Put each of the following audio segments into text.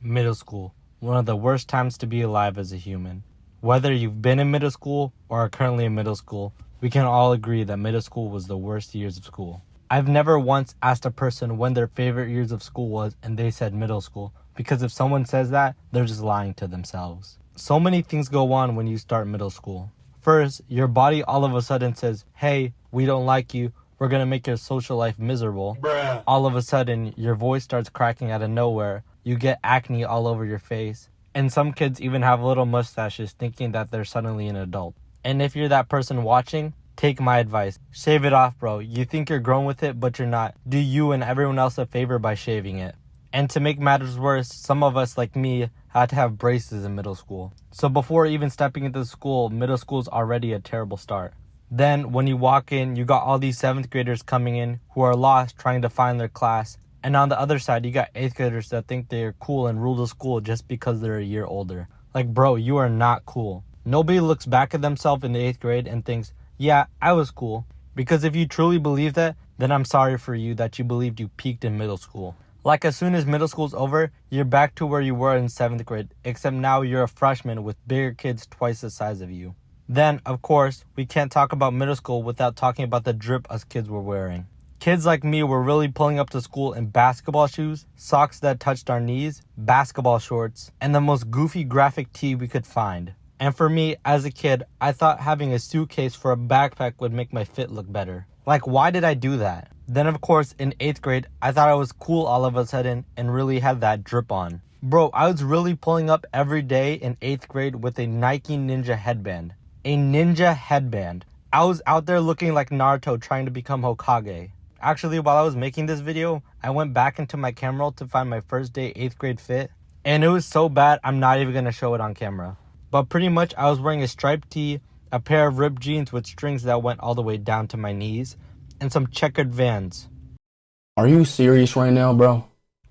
Middle school, one of the worst times to be alive as a human. Whether you've been in middle school or are currently in middle school, we can all agree that middle school was the worst years of school. I've never once asked a person when their favorite years of school was and they said middle school, because if someone says that, they're just lying to themselves. So many things go on when you start middle school. First, your body all of a sudden says, hey, we don't like you, we're gonna make your social life miserable. Bruh. All of a sudden, your voice starts cracking out of nowhere. You get acne all over your face. And some kids even have little mustaches thinking that they're suddenly an adult. And if you're that person watching, take my advice. Shave it off, bro. You think you're grown with it, but you're not. Do you and everyone else a favor by shaving it. And to make matters worse, some of us, like me, had to have braces in middle school. So before even stepping into school, middle school's already a terrible start. Then, when you walk in, you got all these 7th graders coming in who are lost trying to find their class. And on the other side, you got 8th graders that think they're cool and rule the school just because they're a year older. Like, bro, you are not cool. Nobody looks back at themselves in the 8th grade and thinks, yeah, I was cool. Because if you truly believe that, then I'm sorry for you that you believed you peaked in middle school. Like, as soon as middle school's over, you're back to where you were in 7th grade, except now you're a freshman with bigger kids twice the size of you. Then, of course, we can't talk about middle school without talking about the drip us kids were wearing. Kids like me were really pulling up to school in basketball shoes, socks that touched our knees, basketball shorts, and the most goofy graphic tee we could find. And for me, as a kid, I thought having a suitcase for a backpack would make my fit look better. Like, why did I do that? Then, of course, in 8th grade, I thought I was cool all of a sudden and really had that drip on. Bro, I was really pulling up every day in 8th grade with a Nike Ninja headband. A ninja headband. I was out there looking like Naruto trying to become Hokage. Actually, while I was making this video, I went back into my camera roll to find my first day 8th grade fit. And it was so bad, I'm not even going to show it on camera. But pretty much, I was wearing a striped tee, a pair of ripped jeans with strings that went all the way down to my knees, and some checkered Vans. Are you serious right now, bro?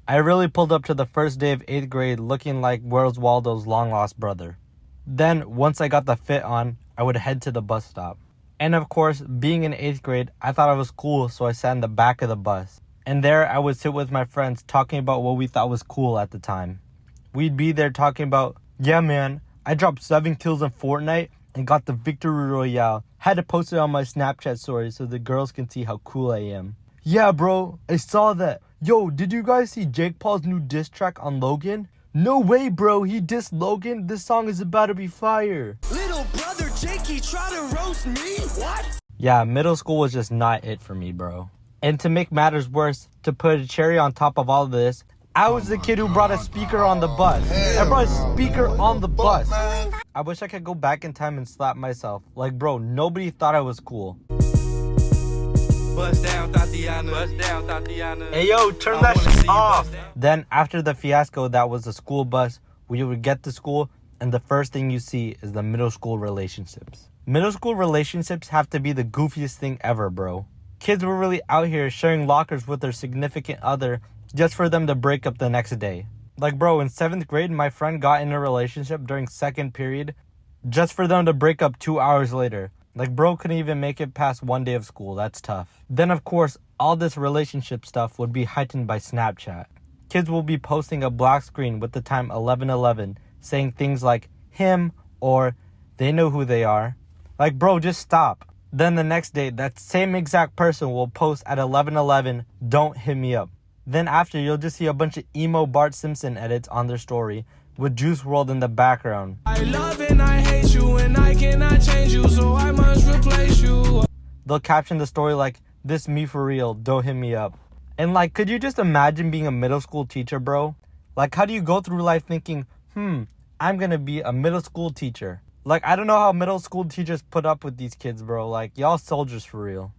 I really pulled up to the first day of 8th grade looking like Where's Waldo's long-lost brother. Then, once I got the fit on, I would head to the bus stop. And of course, being in 8th grade, I thought I was cool, so I sat in the back of the bus. And there I would sit with my friends talking about what we thought was cool at the time. We'd be there talking about, yeah man, I dropped 7 kills in Fortnite and got the Victory Royale. Had to post it on my Snapchat story so the girls can see how cool I am. Yeah bro, I saw that. Yo, did you guys see Jake Paul's new diss track on Logan? No way, bro. He dissed Logan. This song is about to be fire. Little brother Jakey try to roast me? What? Yeah, middle school was just not it for me, bro. And to make matters worse, to put a cherry on top of all of this, I was the kid who brought a speaker on the bus. I brought a speaker on the bus. I wish I could go back in time and slap myself. Like, bro, nobody thought I was cool. Bust down, Thotiana. Bust down, Thotiana. Hey, yo, turn that shit off. Then, after the fiasco that was the school bus, we would get to school, and the first thing you see is the middle school relationships. Middle school relationships have to be the goofiest thing ever, bro. Kids were really out here sharing lockers with their significant other just for them to break up the next day. Like, bro, in 7th grade, my friend got in a relationship during 2nd period just for them to break up 2 hours later. Like, bro couldn't even make it past 1 day of school. That's tough. Then, of course, all this relationship stuff would be heightened by Snapchat. Kids will be posting a black screen with the time 11:11, saying things like, him, or they know who they are. Like, bro, just stop. Then the next day, that same exact person will post at 11:11, don't hit me up. Then after, you'll just see a bunch of emo Bart Simpson edits on their story with Juice WRLD in the background. I love and I hate you and I cannot change you, so I must replace you. They'll caption the story like, this me for real, don't hit me up. And like, could you just imagine being a middle school teacher, bro? Like, how do you go through life thinking, I'm gonna be a middle school teacher? Like, I don't know how middle school teachers put up with these kids, bro. Like, y'all soldiers for real.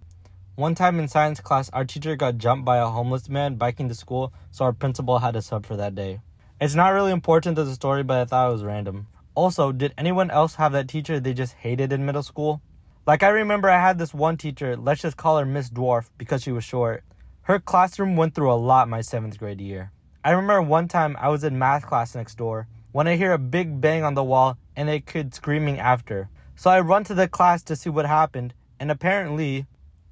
One time in science class, our teacher got jumped by a homeless man biking to school, so our principal had to sub for that day. It's not really important to the story, but I thought it was random. Also, did anyone else have that teacher they just hated in middle school? Like, I remember I had this one teacher, let's just call her Miss Dwarf because she was short. Her classroom went through a lot my 7th grade year. I remember one time I was in math class next door when I hear a big bang on the wall and a kid screaming after. So I run to the class to see what happened, and apparently,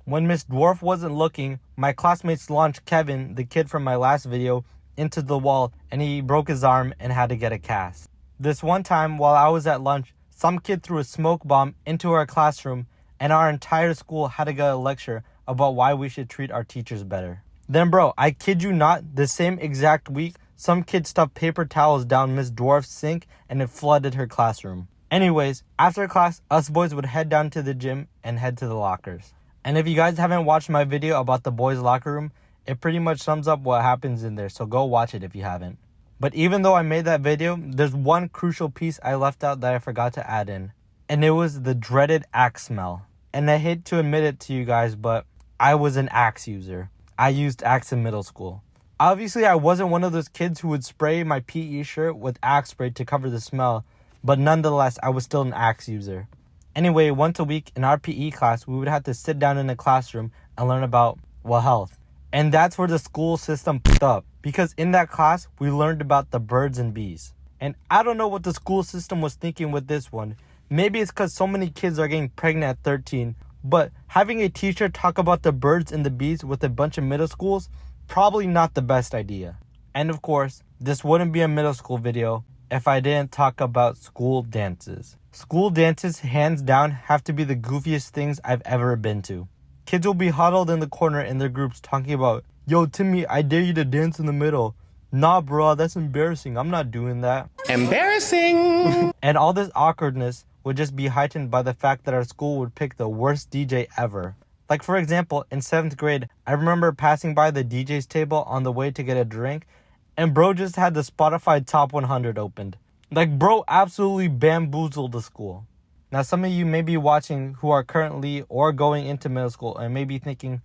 when Miss Dwarf wasn't looking, my classmate's lunch, Kevin, the kid from my last video, into the wall and he broke his arm and had to get a cast. This one time while I was at lunch, some kid threw a smoke bomb into our classroom and our entire school had to get a lecture about why we should treat our teachers better. Then bro, I kid you not, the same exact week, some kid stuffed paper towels down Miss Dwarf's sink and it flooded her classroom. Anyways, after class, us boys would head down to the gym and head to the lockers. And if you guys haven't watched my video about the boys' locker room, it pretty much sums up what happens in there, so go watch it if you haven't. But even though I made that video, there's one crucial piece I left out that I forgot to add in. And it was the dreaded Axe smell. And I hate to admit it to you guys, but I was an Axe user. I used Axe in middle school. Obviously, I wasn't one of those kids who would spray my PE shirt with Axe spray to cover the smell, but nonetheless, I was still an Axe user. Anyway, once a week in our PE class, we would have to sit down in a classroom and learn about, well, health. And that's where the school system f***ed up. Because in that class, we learned about the birds and bees. And I don't know what the school system was thinking with this one. Maybe it's because so many kids are getting pregnant at 13. But having a teacher talk about the birds and the bees with a bunch of middle schools, probably not the best idea. And of course, this wouldn't be a middle school video if I didn't talk about school dances. School dances, hands down, have to be the goofiest things I've ever been to. Kids will be huddled in the corner in their groups talking about, "Yo, Timmy, I dare you to dance in the middle." "Nah, bro, that's embarrassing. I'm not doing that." Embarrassing! And all this awkwardness would just be heightened by the fact that our school would pick the worst DJ ever. Like, for example, in 7th grade, I remember passing by the DJ's table on the way to get a drink, and bro just had the Spotify Top 100 opened. Like, bro absolutely bamboozled the school. Now, some of you may be watching who are currently or going into middle school and may be thinking,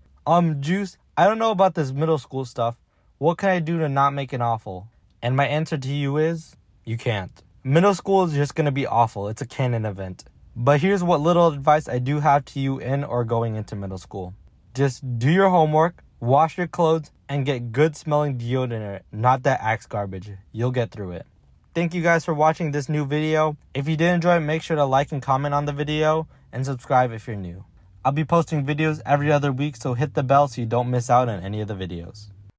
Juice, I don't know about this middle school stuff. What can I do to not make it awful? And my answer to you is, you can't. Middle school is just going to be awful. It's a canon event. But here's what little advice I do have to you in or going into middle school. Just do your homework, wash your clothes, and get good smelling deodorant, not that Axe garbage. You'll get through it. Thank you guys for watching this new video. If you did enjoy it, make sure to like and comment on the video and subscribe if you're new. I'll be posting videos every other week, so hit the bell so you don't miss out on any of the videos.